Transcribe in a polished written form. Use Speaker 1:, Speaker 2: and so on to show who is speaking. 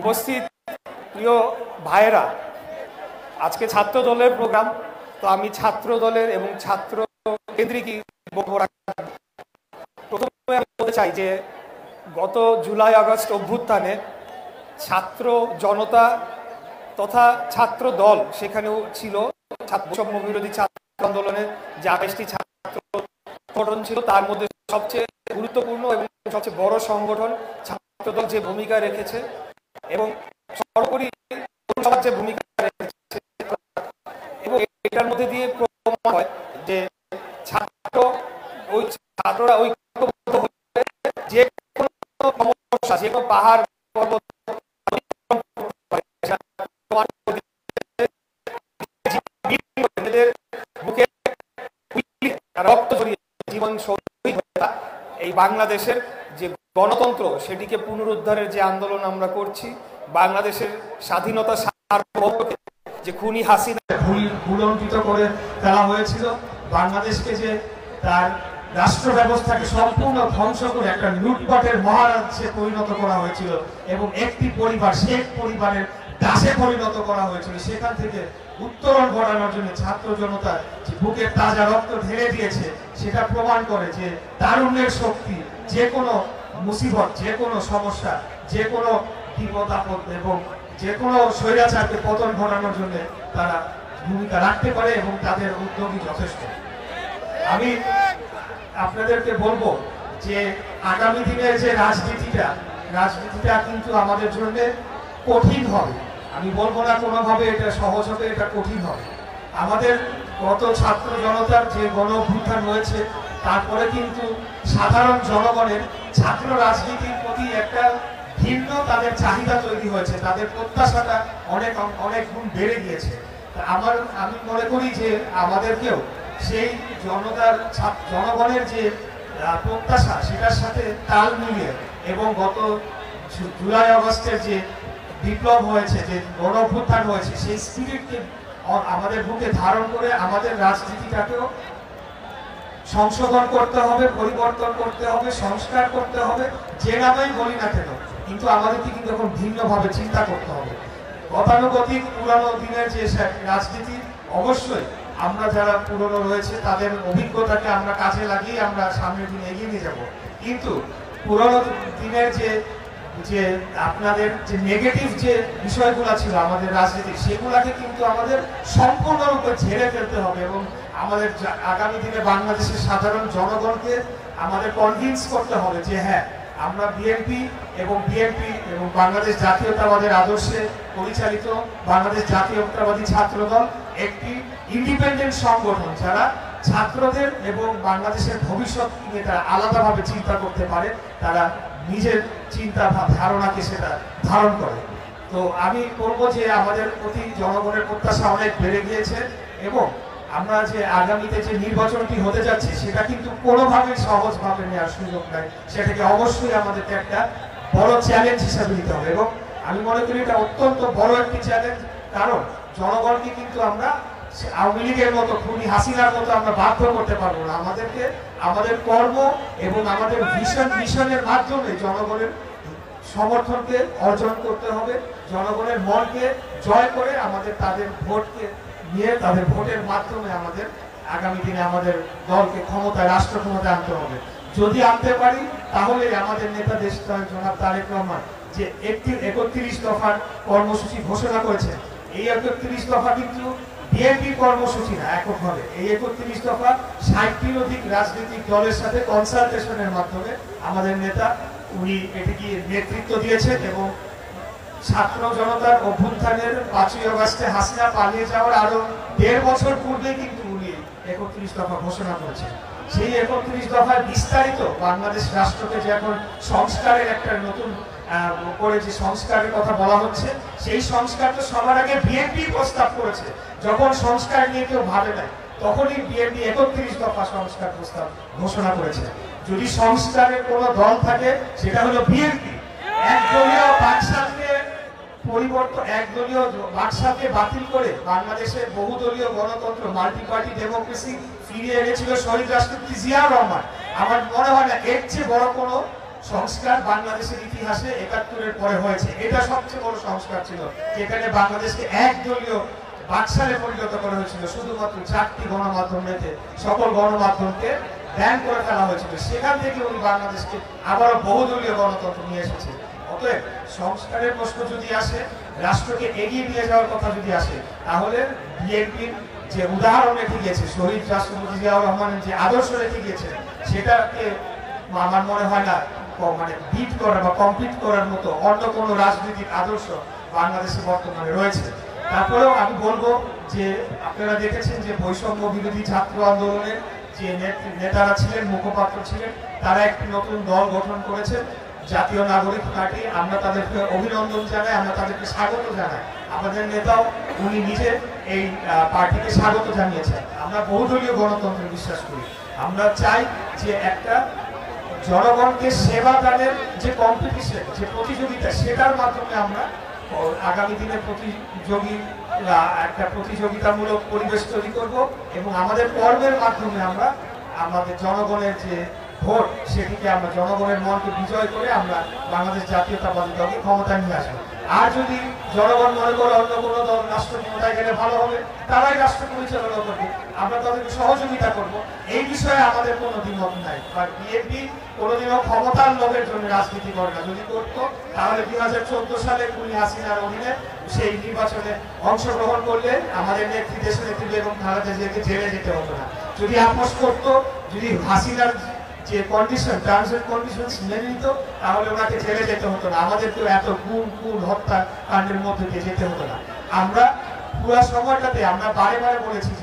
Speaker 1: উপস্থিত প্রিয় ভাইয়েরা, আজকে ছাত্র দলের প্রোগ্রাম, তো আমি ছাত্র দলের এবং ছাত্র কেন্দ্রিক প্রথমে আমি বলতে চাই যে গত জুলাই আগস্ট অভ্যুত্থানে ছাত্র জনতা তথা ছাত্র দল সেখানেও ছিল। বৈষম্য বিরোধী ছাত্র আন্দোলনের যে 28টি ছাত্র সংগঠন ছিল তার মধ্যে সবচেয়ে গুরুত্বপূর্ণ এবং সবচেয়ে বড় সংগঠন ছাত্র দল যে ভূমিকা রেখেছে এবং সর্বোপরি যে ভূমিকা রেখেছে এবং এটার মধ্যে দিয়ে প্রমাণ হয় যে ছাত্ররা ঐক্যবদ্ধ হয়ে যে কোনো সমস্যা, যে কোনো পাহাড় পর্বত রক্ত ঝরিয়ে জীবন শহীদ হয়ে এই বাংলাদেশের যে গণতন্ত্র সেটিকে পুনরুদ্ধারের যে আন্দোলন আমরা করছি, বাংলাদেশের স্বাধীনতা সার্বভৌমত্ব যে খুনি হাসিনা ভুলণ্ঠিত করে ফেলা হয়েছিল, বাংলাদেশকে যে তার রাষ্ট্র ব্যবস্থাকে সম্পূর্ণ ধ্বংস করে একটা লুটপাটের মহারাজ্যে পরিণত করা হয়েছিল এবং একটি পরিবার শেখ পরিবারের দাসে পরিণত করা হয়েছিল, সেখান থেকে উত্তরণ ঘটানোর জন্য ছাত্র জনতা যে বুকের তাজা রক্ত ঢেলে দিয়েছে সেটা প্রমাণ করে যে তারুণ্যের শক্তি যে কোনো মুসিবত, যে কোনো সমস্যা, যে কোনো বিপদ আপদ এবং যে কোনো স্বৈরাচারকে পতন ঘটানোর জন্য তারা ভূমিকা রাখতে পারে এবং তাদের উদ্যোগই যথেষ্ট। আমি আপনাদেরকে বলবো যে আগামী দিনের যে রাজনীতিটা কিন্তু আমাদের জন্য কঠিন হবে। আমি বলবো না কোনোভাবে এটা সহজ হবে, এটা কঠিন হবে। আমাদের গত ছাত্র জনতার যে গণ অভ্যুত্থান হয়েছে তারপরে কিন্তু সাধারণ জনগণের ছাত্র রাজনীতির প্রতি একটা ভিন্ন তাদের চাহিদা তৈরি হয়েছে, তাদের প্রত্যাশাটা অনেক গুণ বেড়ে গিয়েছে। আমি মনে করি যে আমাদেরকেও সেই জনগণের যে প্রত্যাশা সেটার সাথে তাল মিলিয়ে এবং গত জুলাই আগস্টের যে বিপ্লব হয়েছে, যে গণ অভ্যুত্থান হয়েছে, সেই স্পিরিটকে আমাদের বুকে ধারণ করে আমাদের রাজনীতিটাকেও সংশোধন করতে হবে, পরিবর্তন করতে হবে, সংস্কার করতে হবে, যে নামেই বলি না কেন, কিন্তু আমাদেরকে কিন্তু এখন ভিন্নভাবে চিন্তা করতে হবে। গতানুগতিক পুরানো দিনের যে রাজনীতি, অবশ্যই আমরা যারা পুরনো রয়েছে তাদের অভিজ্ঞতাকে আমরা কাজে লাগিয়ে আমরা সামনের দিনে এগিয়ে নিয়ে যাব, কিন্তু পুরনো দিনের যে আপনাদের যে নেগেটিভ যে বিষয়গুলো ছিল আমাদের রাজনীতির, সেগুলাকে কিন্তু আমাদের সম্পূর্ণরূপে ঝেড়ে ফেলতে হবে এবং আমাদের আগামী দিনে বাংলাদেশের সাধারণ জনগণকে আমাদের কনভিন্স করতে হবে যে হ্যাঁ, আমরা বিএনপি এবং বাংলাদেশ জাতীয়তাবাদের আদর্শে পরিচালিত বাংলাদেশ জাতীয়তাবাদী ছাত্রদল একটি ইন্ডিপেন্ডেন্ট সংগঠন যারা ছাত্রদের এবং বাংলাদেশের ভবিষ্যৎ নিয়ে তারা আলাদাভাবে চিন্তা করতে পারে, তারা নিজের চিন্তা ধারণাকে সেটা ধারণ করে। তো আমি বলবো যে আমাদের প্রতি জনগণের প্রত্যাশা অনেক বেড়ে গিয়েছে এবং আমরা যে আগামীতে যে নির্বাচনটি হতে যাচ্ছে সেটা কিন্তু কোনোভাবেই সহজভাবে নেওয়ার সুযোগ নাই, সেটাকে অবশ্যই আমাদেরকে একটা বড় চ্যালেঞ্জ হিসাবে নিতে হবে এবং আমি মনে করি এটা অত্যন্ত বড় একটি চ্যালেঞ্জ, কারণ জনগণকে কিন্তু আমরা আওয়ামী লীগের মতো খুনি হাসিনার মতো আমরা বাধ্য করতে পারবো না। আমাদেরকে আমাদের কর্ম এবং আমাদের মিশনের মাধ্যমে জনগণের সমর্থনকে অর্জন করতে হবে, জনগণের মনকে জয় করে আমাদের তাদের ভোটকে নিয়ে তাদের ভোটের মাধ্যমে আমাদের আগামী দিনে আমাদের দলকে ক্ষমতায়, রাষ্ট্র ক্ষমতায় আনতে হবে। যদি আনতে পারি তাহলে আমাদের নেতা দেশ জনাব তারেক রহমান যে 31 দফার কর্মসূচি ঘোষণা করেছে, এই 31 দফা কিন্তু বিএনপি কর্মসূচি না এককভাবে, এই 31 দফা 60টির অধিক রাজনৈতিক দলের সাথে কনসালটেশনের মাধ্যমে আমাদের নেতা উনি এটিকে নেতৃত্ব দিয়েছেন এবং ছাত্র জনতার অভ্যুত্থানের 5ই আগস্টে হাসিনা পালিয়ে যাওয়ার আরো 1.5 বছর পূর্বে কিন্তু উনি 31 দফা ঘোষণা করেছেন। সেই 31 দফায় বিস্তারিত বাংলাদেশ রাষ্ট্রকে যে এখন সংস্কারের একটা নতুন করে যে সংস্কারের কথা বলা হচ্ছে, সেই সংস্কার তো সবার আগে বিএনপি প্রস্তাব করেছে। যখন সংস্কার নিয়ে কেউ ভাবে নাই তখনই বিএনপি 31 দফা সংস্কার প্রস্তাব ঘোষণা করেছে। যদি সংস্কারের কোনো দল থাকে সেটা হলো বিএনপি। একদলীয় বাকশালকে বাতিল করে বাংলাদেশে বহুদলীয় গণতন্ত্র, মাল্টি পার্টি ডেমোক্রেসি ফিরিয়ে এনেছিল শহীদ রাষ্ট্রপতি জিয়াউর রহমান। আমার মনে হয় না এর চেয়ে বড় কোনো সংস্কার বাংলাদেশের ইতিহাসে ৭১-এর পরে হয়েছে। এটা সবচেয়ে বড় সংস্কার ছিল, যেখানে বাংলাদেশকে একদলীয় বাকশালে পরিণত করা হয়েছিল। শুধুমাত্র 4টি গণমাধ্যম রেখে সকল গণমাধ্যমকে ব্যান করে ফেলা হয়েছিল। সেখান থেকে উনি বাংলাদেশকে আবারও বহুদলীয় গণতন্ত্র নিয়ে এসেছে। অতএব সংস্কারের প্রশ্ন যদি আসে, রাষ্ট্রকে এগিয়ে নিয়ে যাওয়ার কথা যদি আসে, তাহলে বিএনপির যে উদাহরণ রেখে গিয়েছে, শহীদ রাষ্ট্রপতি জিয়াউর রহমানের যে আদর্শ রেখে গিয়েছে, সেটাকে আমার মনে হয় না মানে বিট করা বা কমপ্লিট করার মতো অন্য কোনো রাজনৈতিক আদর্শ বাংলাদেশে বর্তমানে রয়েছে। তারপরেও আমি বলবো যে আপনারা দেখেছেন যে বৈষম্য বিরোধী ছাত্র আন্দোলনের যে নেতারা ছিলেন, মুখপাত্র ছিলেন, তারা একটি নতুন দল গঠন করেছেন, জাতীয় নাগরিক পার্টি। আমরা তাদেরকে অভিনন্দন জানাই, আমরা তাদেরকে স্বাগত জানাই। আমাদের নেতাও উনি নিজে এই পার্টিকে স্বাগত জানিয়েছেন। আমরা বহুদলীয় গণতন্ত্রে বিশ্বাস করি। আমরা চাই যে একটা জনগণকে সেবা দানের যে কম্পিটিশন, যে প্রতিযোগিতা, সেটার মাধ্যমে আমরা আগামী দিনে একটা প্রতিযোগিতামূলক পরিবেশ তৈরি করব এবং আমাদের কর্মের মাধ্যমে আমরা আমাদের জনগণের যে ভোট, সেটিকে আমরা জনগণের মনকে বিজয় করে আমরা বাংলাদেশ জাতীয়তাবাদী দলকে ক্ষমতায় নিয়ে আসবো। আর যদি জনগণ মনে করে অন্য কোনো দল রাষ্ট্র ক্ষমতায় গেলে ভালো হবে, তারাই রাষ্ট্র পরিচালনা করবে, আমরা তাদেরকে সহযোগিতা করব। এই বিষয়ে আমাদের কোনো দ্বিমত নাই। আর বিএনপি কোনোদিনও ক্ষমতার লোভের জন্য রাজনীতি করে না। যদি করতো তাহলে 2014 সালে খুনি হাসিনার অধীনে সেই নির্বাচনে অংশগ্রহণ করলে আমাদের নেত্রী, দেশনেত্রী বেগম খালেদা জিয়াকে জেলে যেতে হতো না। যদি আপোষ করতো, যদি হাসিনার যে কন্ডিশন, টার্মস এন্ড কন্ডিশনস মেনে নিত, তাহলে ওনাকে জেলে যেতে হতো না, আমাদেরকেও এত খুন হত্যা কাণ্ডের মধ্যে দিয়ে যেতে হতো না। আমরা পুরো সময়টাতে আমরা বারে বারে বলেছি